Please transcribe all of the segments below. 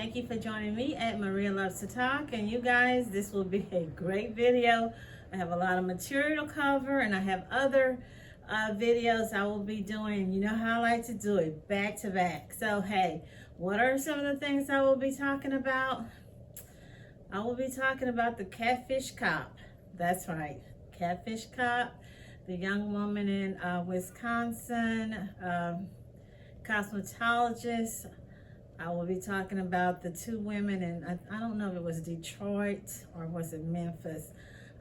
Thank you for joining me at Maria Loves to Talk. And you guys, this will be a great video. I have a lot of material to cover, and I have other videos I will be doing. You know how I like to do it, back to back. So hey, what are some of the things I will be talking about? I will be talking about the catfish cop. That's right, catfish cop. The young woman in Wisconsin, cosmetologist. I will be talking about the two women in, I don't know if it was Detroit or was it Memphis.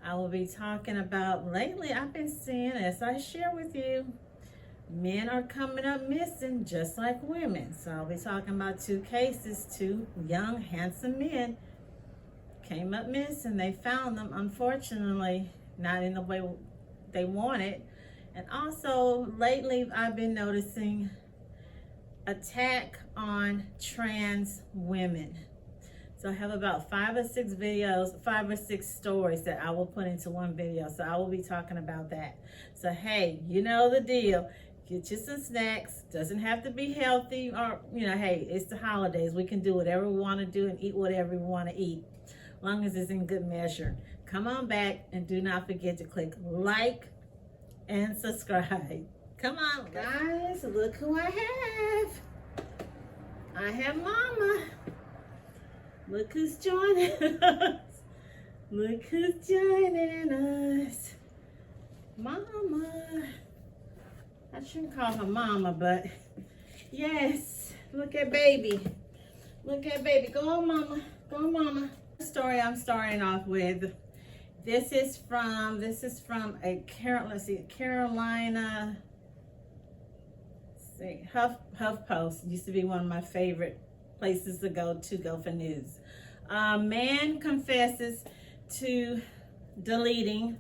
I will be talking about, lately I've been seeing, as I share with you, men are coming up missing just like women. So I'll be talking about two cases, two young, handsome men came up missing. They found them, unfortunately, not in the way they wanted. And also, lately I've been noticing attack on trans women. So I have about 5 or 6 videos, 5 or 6 stories that I will put into one video. So I will be talking about that. So hey, you know the deal. Get you some snacks. Doesn't have to be healthy, or hey, it's the holidays. We can do whatever we want to do and eat whatever we want to eat, as long as it's in good measure. Come on back, and do not forget to click like and subscribe. Come on, guys, look who I have. I have Mama. Look who's joining us. Look who's joining us. Mama. I shouldn't call her Mama, but yes, look at baby. Look at baby. Go on, Mama. Go on, Mama. The story I'm starting off with. This is from a Carolina. HuffPost used to be one of my favorite places to go for news. Man confesses to deleting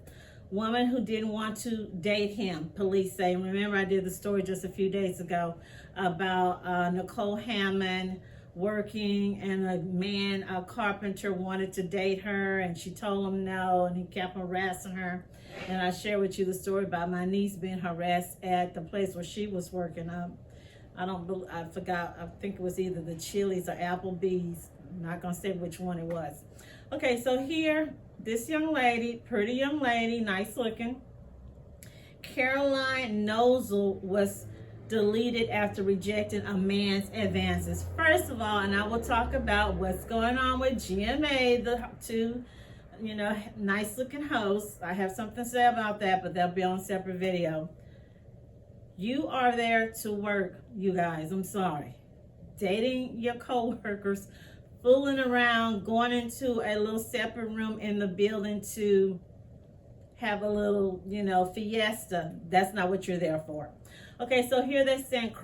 woman who didn't want to date him, police say. Remember, I did the story just a few days ago about Nicole Hammond working, and a carpenter wanted to date her, and she told him no, and he kept harassing her. And I share with you the story about my niece being harassed at the place where she was working. I forgot. I think it was either the Chili's or Applebee's. I'm not gonna say which one it was. Okay, so here, this young lady, pretty young lady, nice looking, Caroline Nosal, was deleted after rejecting a man's advances. First of all, and I will talk about what's going on with GMA, the two nice looking hosts. I have something to say about that, but they'll be on a separate video. You are there to work, you guys. I'm sorry. Dating your co-workers, fooling around, going into a little separate room in the building to have a little, fiesta. That's not what you're there for. Okay, so here they're saying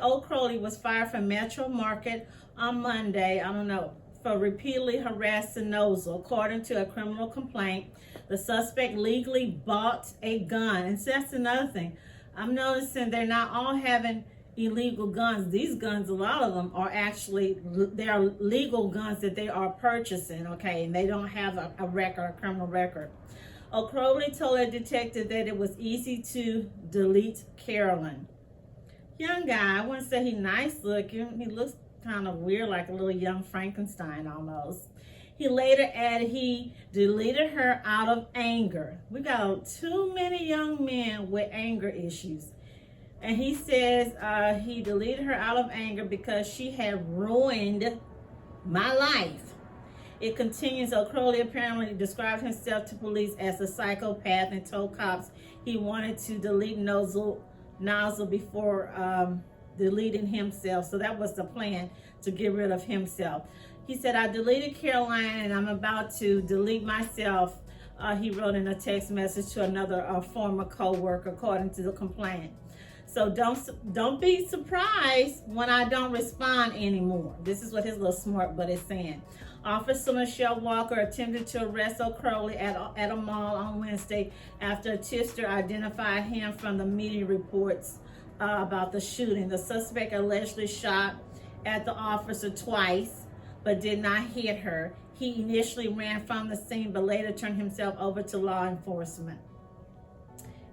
Old Crowley was fired from Metro Market on Monday. I don't know, for repeatedly harassing Nosal. According to a criminal complaint, the suspect legally bought a gun. And so that's another thing. I'm noticing they're not all having illegal guns. These guns, a lot of them are actually, they are legal guns that they are purchasing, okay? And they don't have a record, a criminal record. O'Crowley told a detective that it was easy to delete Carolyn. Young guy, I wouldn't say he's nice looking. He looks kind of weird, like a little young Frankenstein almost. He later added he deleted her out of anger. We got too many young men with anger issues. And he says he deleted her out of anger because she had ruined my life. It continues. O'Crowley apparently described himself to police as a psychopath and told cops he wanted to delete Nosal before deleting himself. So that was the plan, to get rid of himself. He said, I deleted Caroline and I'm about to delete myself. He wrote in a text message to another former co-worker, according to the complaint. So don't be surprised when I don't respond anymore. This is what his little smart butt is saying. Officer Michelle Walker attempted to arrest O'Crowley at a mall on Wednesday after a tipster identified him from the media reports about the shooting. The suspect allegedly shot at the officer twice, but did not hit her. He initially ran from the scene, but later turned himself over to law enforcement.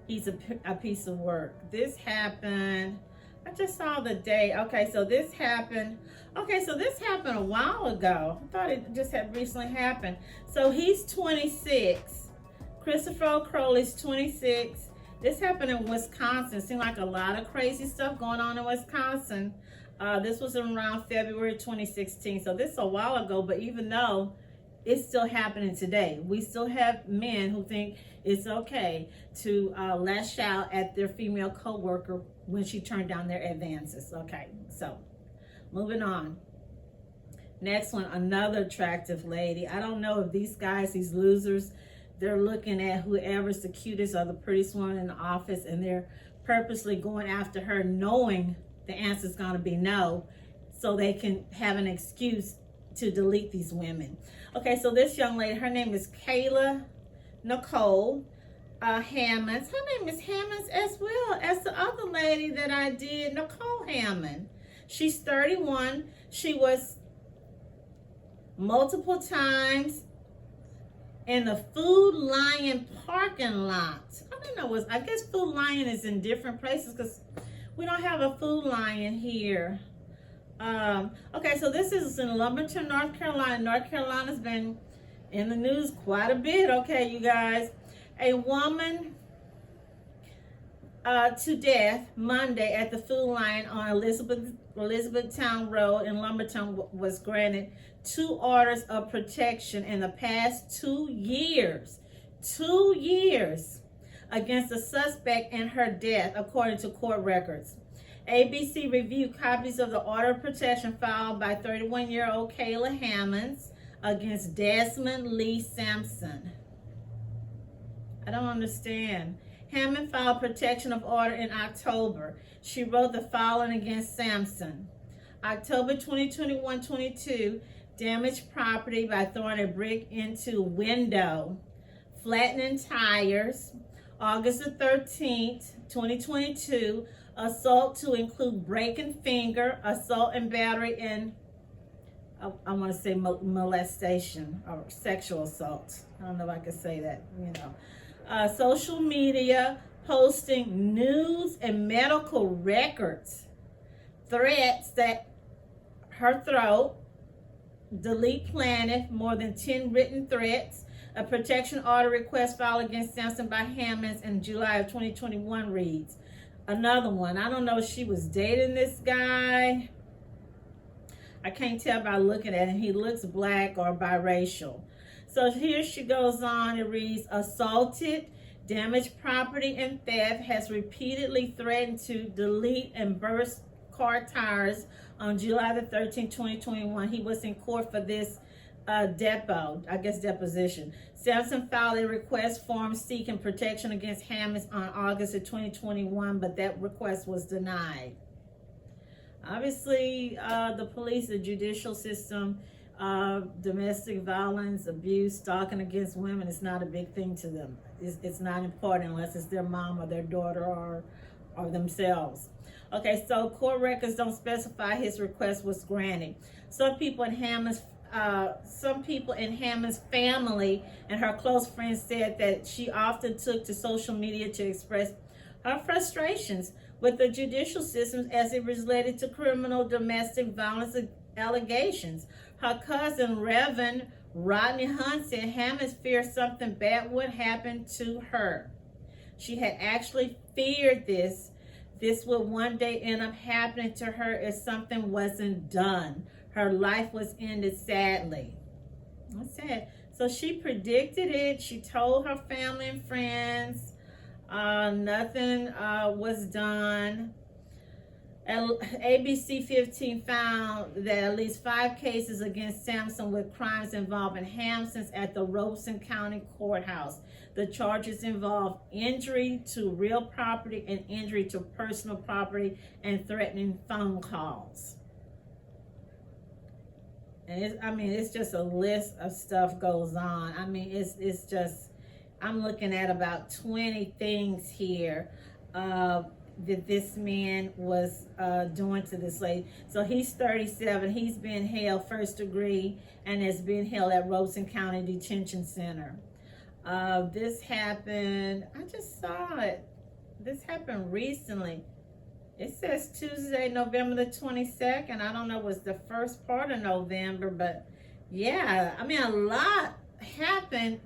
He's a piece of work. This happened I just saw the date. Okay, so this happened. Okay, so this happened a while ago. I thought it just had recently happened. So he's 26. Christopher Crowley's 26. This happened in Wisconsin. Seemed like a lot of crazy stuff going on in Wisconsin. This was around February 2016. So this is a while ago, but even though it's still happening today, we still have men who think it's okay to lash out at their female co-worker when she turned down their advances. Okay, so moving on. Next one, another attractive lady. I don't know if these guys, these losers, they're looking at whoever's the cutest or the prettiest woman in the office, and they're purposely going after her knowing the answer is going to be no, so they can have an excuse to delete these women. Okay, so this young lady, her name is Kayla Nicole Hammonds. Her name is Hammonds as well as the other lady that I did, Nicole Hammond. She's 31. She was multiple times in the Food Lion parking lot. I don't know, I guess Food Lion is in different places because we don't have a Food Lion here. Okay, so this is in Lumberton, North Carolina. North Carolina's been in the news quite a bit, okay, you guys. A woman to death Monday at the Food Lion on Elizabethtown Road in Lumberton was granted 2 orders of protection in the past 2 years. 2 years against a suspect in her death, according to court records. ABC reviewed copies of the order of protection filed by 31-year-old Kayla Hammonds against Desmond Lee Sampson. I don't understand. Hammond filed protection of order in October. She wrote the following against Sampson. October 2021-22, damaged property by throwing a brick into window, flattening tires. August the 13th, 2022, assault to include breaking finger, assault and battery, and I want to say molestation or sexual assault. I don't know if I can say that, you know. Social media, posting news and medical records, threats that her throat, delete planet, more than 10 written threats. A protection order request filed against Sampson by Hammonds in July of 2021 reads. Another one, I don't know if she was dating this guy. I can't tell by looking at him. He looks black or biracial. So here she goes on. It reads, assaulted, damaged property, and theft, has repeatedly threatened to delete and burst car tires on July the 13th, 2021. He was in court for this deposition. Sampson filed a request form seeking protection against Hammonds on August of 2021, but that request was denied. Obviously, the police, the judicial system, domestic violence, abuse, stalking against women is not a big thing to them. It's not important unless it's their mom or their daughter or themselves. Okay, so court records don't specify his request was granted. Some people in Hammond's family and her close friends said that she often took to social media to express her frustrations with the judicial system as it related to criminal domestic violence allegations. Her cousin, Reverend Rodney Hunt, said Hammonds feared something bad would happen to her. She had actually feared this would one day end up happening to her if something wasn't done. Her life was ended sadly. That's sad. So she predicted it. She told her family and friends. Nothing was done. ABC 15 found that at least 5 cases against Sampson with crimes involving Hammonds at the Robeson County Courthouse. The charges involve injury to real property and injury to personal property and threatening phone calls. And it's just a list of stuff goes on. I mean, it's just, I'm looking at about 20 things here that this man was doing to this lady. So he's 37. He's been held first degree and has been held at Robeson County Detention Center. This happened, I just saw it. This happened recently. It says Tuesday, November the 22nd. I don't know what's the first part of November, but yeah, I mean, a lot happened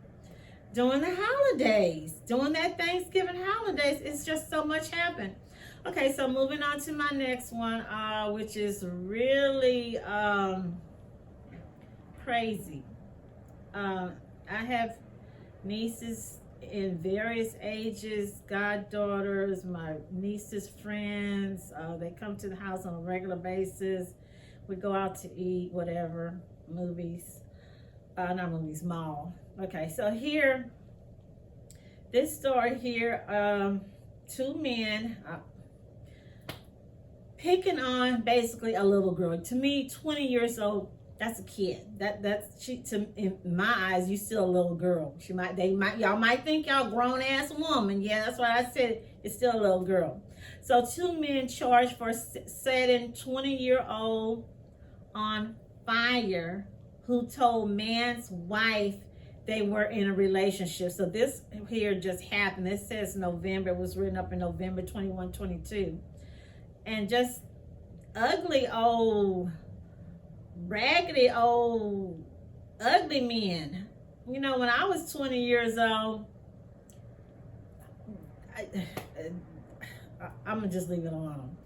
during the holidays, during that Thanksgiving holidays. It's just so much happened. Okay, so moving on to my next one, which is really crazy. I have nieces in various ages, goddaughters, my niece's friends. They come to the house on a regular basis. We go out to eat, whatever, movies. Not movies, mall. Okay, so here, this story here, two men picking on basically a little girl. To me, 20 years old, that's a kid. In my eyes, you still a little girl. Y'all might think y'all grown ass woman. Yeah, that's why I said it's still a little girl. So two men charged for setting 20-year-old on fire who told man's wife they were in a relationship. So this here just happened. It says November. It was written up in November 21, 22. And just ugly old, raggedy old, ugly men. You know, when I was 20 years old, I'm going to just leave it alone.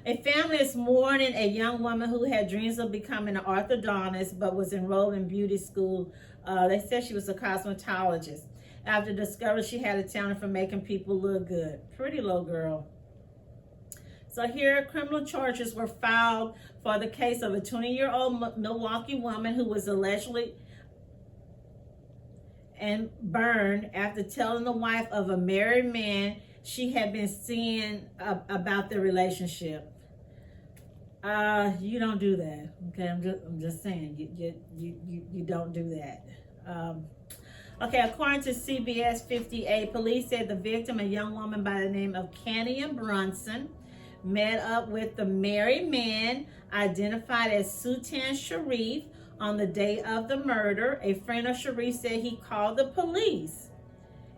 A family is mourning a young woman who had dreams of becoming an orthodontist but was enrolled in beauty school. They said she was a cosmetologist. After discovering she had a talent for making people look good. Pretty little girl. So here, criminal charges were filed for the case of a 20-year-old Milwaukee woman who was allegedly and burned after telling the wife of a married man she had been seeing about their relationship. You don't do that. Okay, I'm just saying you don't do that. Okay, according to CBS 58, police said the victim, a young woman by the name of Kania Brunson, met up with the married man identified as Sultan Sharif on the day of the murder. A friend of Sharif said he called the police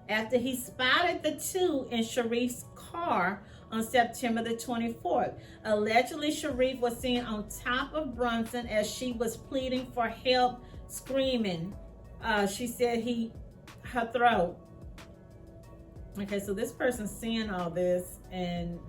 after he spotted the two in Sharif's car on September the 24th. Allegedly, Sharif was seen on top of Brunson as she was pleading for help, screaming. She said her throat. Okay, so this person's seeing all this and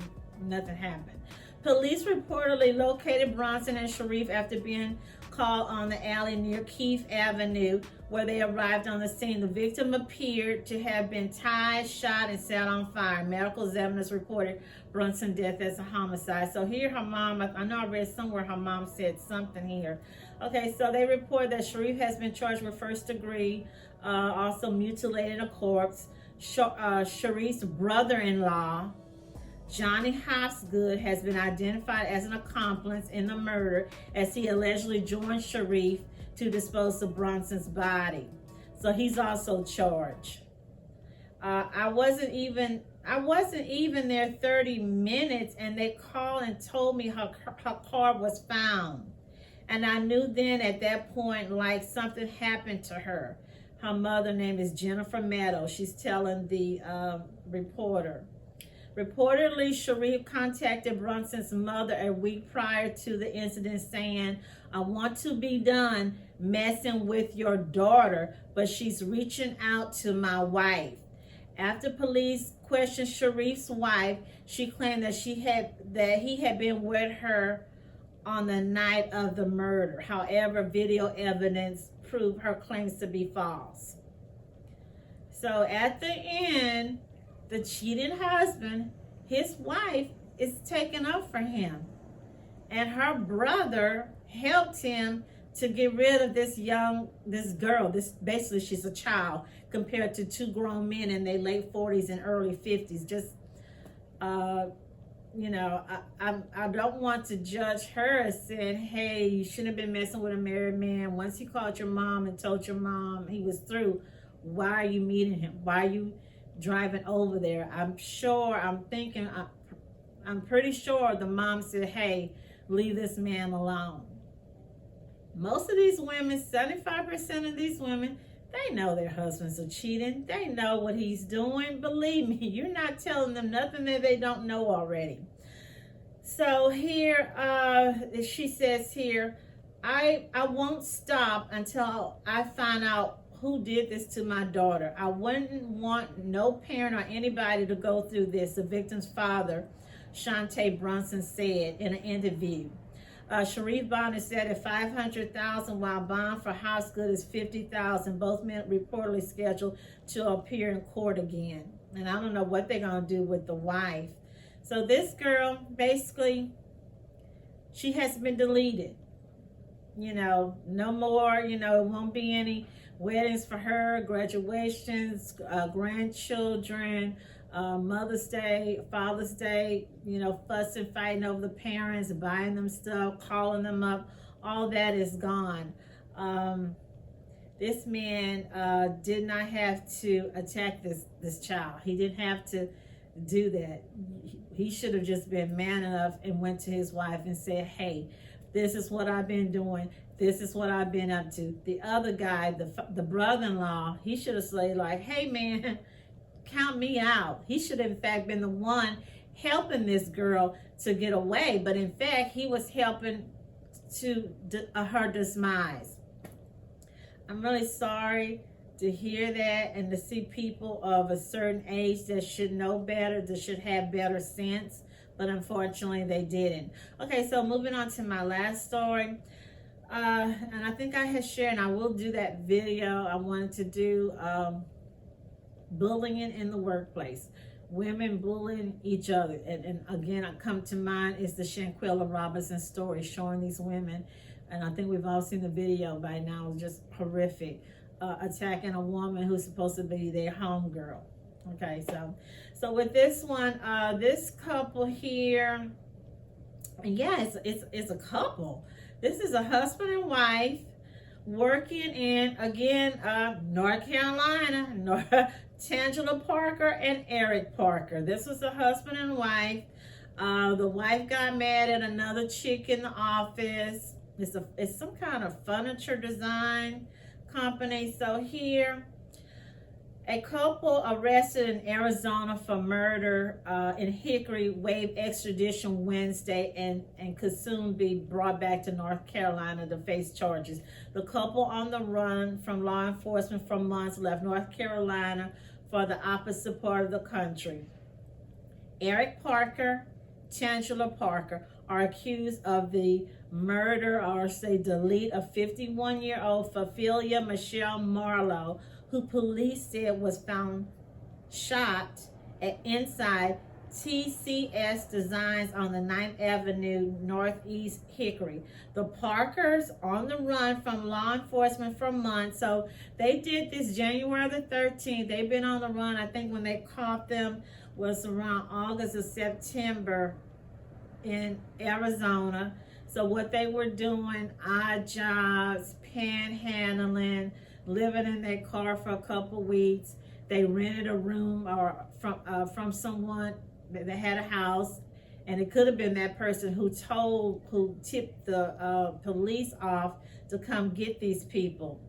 nothing happened. Police reportedly located Brunson and Sharif after being called on the alley near Keith Avenue, where they arrived on the scene. The victim appeared to have been tied, shot, and set on fire. Medical examiners reported Brunson's death as a homicide. So here her mom, I know I read somewhere her mom said something here. Okay, so they report that Sharif has been charged with first degree, also mutilating a corpse. Sharif's brother-in-law, Johnny Hopsgood, has been identified as an accomplice in the murder as he allegedly joined Sharif to dispose of Brunson's body. So he's also charged. I wasn't even there 30 minutes and they called and told me her car was found. And I knew then at that point, like, something happened to her. Her mother name is Jennifer Meadows. She's telling the reporter. Reportedly, Sharif contacted Brunson's mother a week prior to the incident saying, "I want to be done messing with your daughter, but she's reaching out to my wife." After police questioned Sharif's wife, she claimed that he had been with her on the night of the murder. However, video evidence proved her claims to be false. So at the end, the cheating husband, his wife is taking up for him. And her brother helped him to get rid of this girl. Basically, she's a child compared to two grown men in their late 40s and early 50s. Just, you know, I don't want to judge her as saying, hey, you shouldn't have been messing with a married man. Once he called your mom and told your mom he was through, why are you meeting him? Why are you driving over there? I'm pretty sure the mom said, hey, leave this man alone. Most of these women, 75% of these women, they know their husbands are cheating. They know what he's doing. Believe me, you're not telling them nothing that they don't know already. So here, she says here, I won't stop until I find out who did this to my daughter. I wouldn't want no parent or anybody to go through this, the victim's father, Shante Brunson, said in an interview. Sharif Bonner said at $500,000, while bond for Hosgood is $50,000. Both men reportedly scheduled to appear in court again. And I don't know what they're going to do with the wife. So this girl, basically, she has been deleted. You know, no more, you know, it won't be any weddings for her, graduations, grandchildren, Mother's Day, Father's Day, you know, fussing, fighting over the parents, buying them stuff, calling them up. All that is gone. This man did not have to attack this child. He didn't have to do that. He should have just been man enough and went to his wife and said, hey, this is what I've been doing. This is what I've been up to. The other guy, the brother-in-law, he should have said like, hey man, count me out. He should have in fact been the one helping this girl to get away. But in fact, he was helping to her demise. I'm really sorry to hear that and to see people of a certain age that should know better, that should have better sense, but unfortunately they didn't. Okay, so moving on to my last story. And I think I had shared, and I will do that video. I wanted to do bullying in the workplace. Women bullying each other. And again, I come to mind is the Shanquella Robinson story showing these women, and I think we've all seen the video by now, just horrific. Attacking a woman who's supposed to be their home girl. Okay, so with this one, this couple here, and yeah, it's a couple. This is a husband and wife working in, again, North Carolina, Tangela Parker and Eric Parker. This was a husband and wife. The wife got mad at another chick in the office. It's some kind of furniture design company. So here, a couple arrested in Arizona for murder in Hickory waived extradition Wednesday and could soon be brought back to North Carolina to face charges. The couple on the run from law enforcement for months left North Carolina for the opposite part of the country. Eric Parker, Tangela Parker are accused of the murder, or say delete, of 51-year-old Ophelia Michelle Marlow, who police said was found shot at inside TCS Designs on the 9th Avenue Northeast Hickory. The Parkers on the run from law enforcement for months. So they did this January the 13th. They've been on the run. I think when they caught them was around August or September in Arizona. So what they were doing, odd jobs, panhandling, living in their car for a couple weeks. They rented a room or from someone that had a house, and it could have been that person who tipped the police off to come get these people.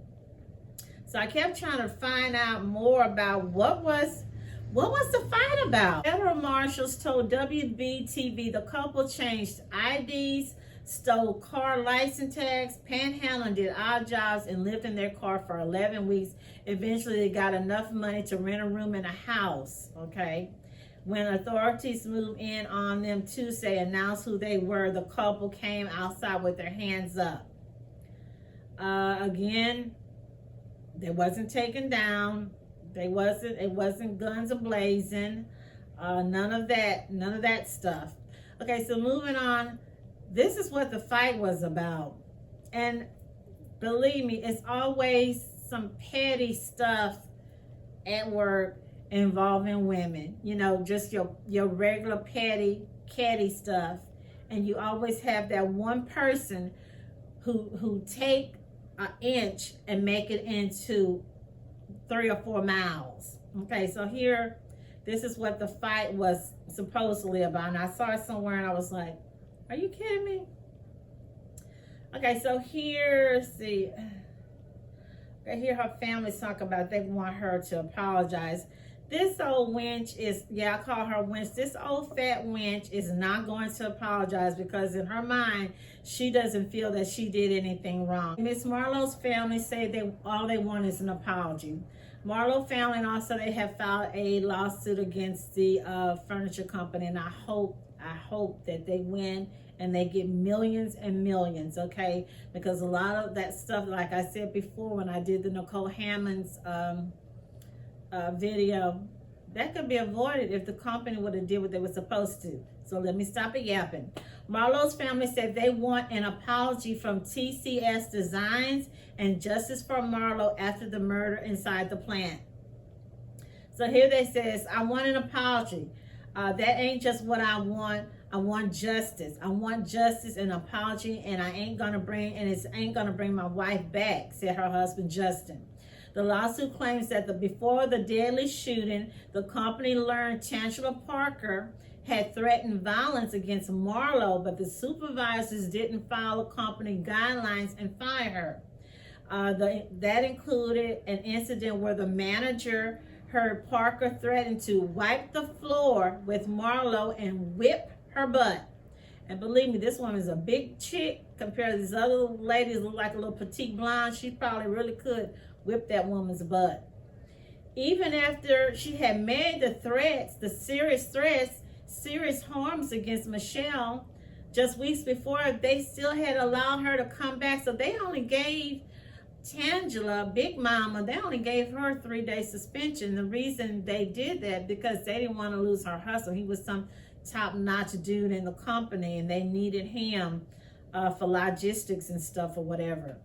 So I kept trying to find out more about what was the fight about. Federal marshals told WBTV the couple changed IDs, stole car license tags, panhandled, did odd jobs, and lived in their car for 11 weeks. Eventually, they got enough money to rent a room in a house, okay? When authorities moved in on them Tuesday, announced who they were, the couple came outside with their hands up. Again, they wasn't taken down. It wasn't guns a-blazing. None of that stuff. Okay, so moving on. This is what the fight was about. And believe me, it's always some petty stuff at work involving women. You know, just your regular petty, catty stuff. And you always have that one person who take an inch and make it into 3 or 4 miles. Okay, so here, this is what the fight was supposedly about. And I saw it somewhere and I was like, are you kidding me? Okay, so here, see. Okay, here her family's talk about they want her to apologize. This old wench is, yeah, I call her wench. This old fat wench is not going to apologize because in her mind, she doesn't feel that she did anything wrong. Miss Marlow's family say all they want is an apology. Marlow family, and also they have filed a lawsuit against the furniture company, and I hope that they win and they get millions and millions, okay? Because a lot of that stuff, like I said before when I did the Nicole Hammonds video, that could be avoided if the company would have did what they were supposed to. So let me stop it yapping. Marlow's family said they want an apology from TCS Designs and justice for Marlow after the murder inside the plant. So here they says, I want an apology. That ain't just what I want. I want justice. I want justice and apology, and it ain't gonna bring my wife back, said her husband Justin. The lawsuit claims that before the deadly shooting, the company learned Chancellor Parker had threatened violence against Marlow, but the supervisors didn't follow company guidelines and fire her. That included an incident where the manager heard Parker threaten to wipe the floor with Marlow and whip her butt. And believe me, this woman is a big chick compared to these other ladies look like a little petite blonde. She probably really could whip that woman's butt. Even after she had made the threats, the serious harms against Michelle, just weeks before, they still had allowed her to come back. So they only gave Tangela, Big Mama, they only gave her a 3-day suspension. The reason they did that because they didn't want to lose her hustle. He was some top-notch dude in the company, and they needed him for logistics and stuff or whatever.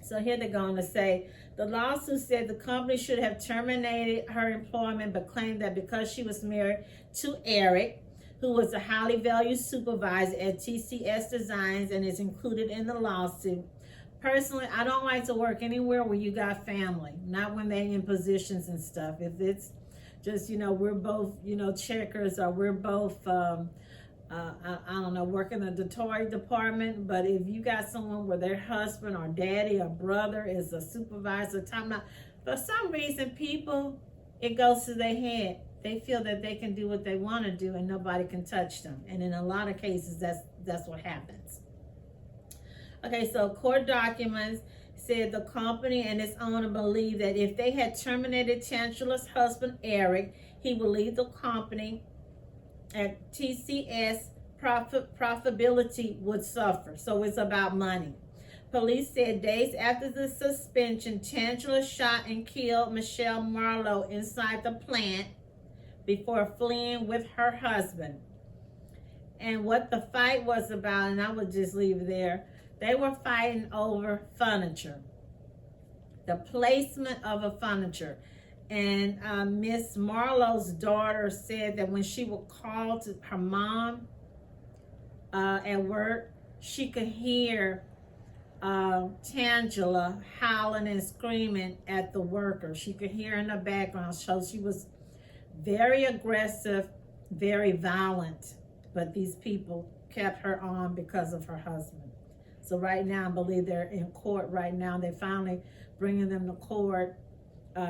So here they're going to say, the lawsuit said the company should have terminated her employment, but claimed that because she was married to Eric, who was a highly valued supervisor at TCS Designs and is included in the lawsuit. Personally, I don't like to work anywhere where you got family, not when they're in positions and stuff. If it's just, we're both, checkers, or we're both, I don't know, working in the toy department. But if you got someone where their husband or daddy or brother is a supervisor, for some reason, people, it goes to their head. They feel that they can do what they want to do and nobody can touch them. And in a lot of cases, that's what happens. Okay, so court documents said the company and its owner believed that if they had terminated Chancellor's husband, Eric, he would leave the company at TCS. Profitability would suffer. So it's about money. Police said days after the suspension, Chancellor shot and killed Michelle Marlow inside the plant before fleeing with her husband. And what the fight was about, and I would just leave it there, they were fighting over furniture, the placement of a furniture. And Miss Marlow's daughter said that when she would call to her mom at work, she could hear Tangela howling and screaming at the worker. She could hear in the background. So she was very aggressive, very violent. But these people kept her on because of her husband. So right now, I believe they're in court right now. They're finally bringing them to court.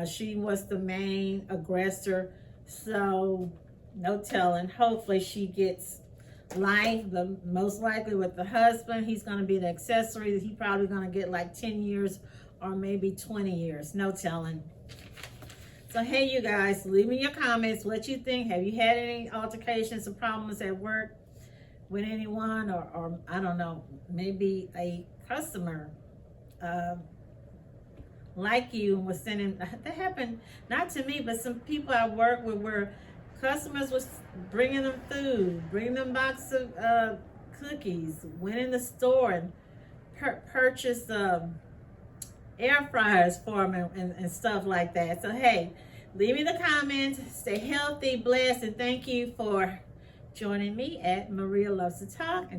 She was the main aggressor. So no telling. Hopefully she gets life, but most likely with the husband, he's going to be the accessory. He's probably going to get like 10 years or maybe 20 years. No telling. So, hey, you guys, leave me your comments. What you think? Have you had any altercations or problems at work with anyone, or I don't know, maybe a customer like you and was sending, that happened, not to me, but some people I work with where customers was bringing them food, bringing them box of cookies, went in the store and purchased air fryers for them and stuff like that. So, hey, leave me the comments, stay healthy, blessed, and thank you for joining me at Maria Loves to Talk.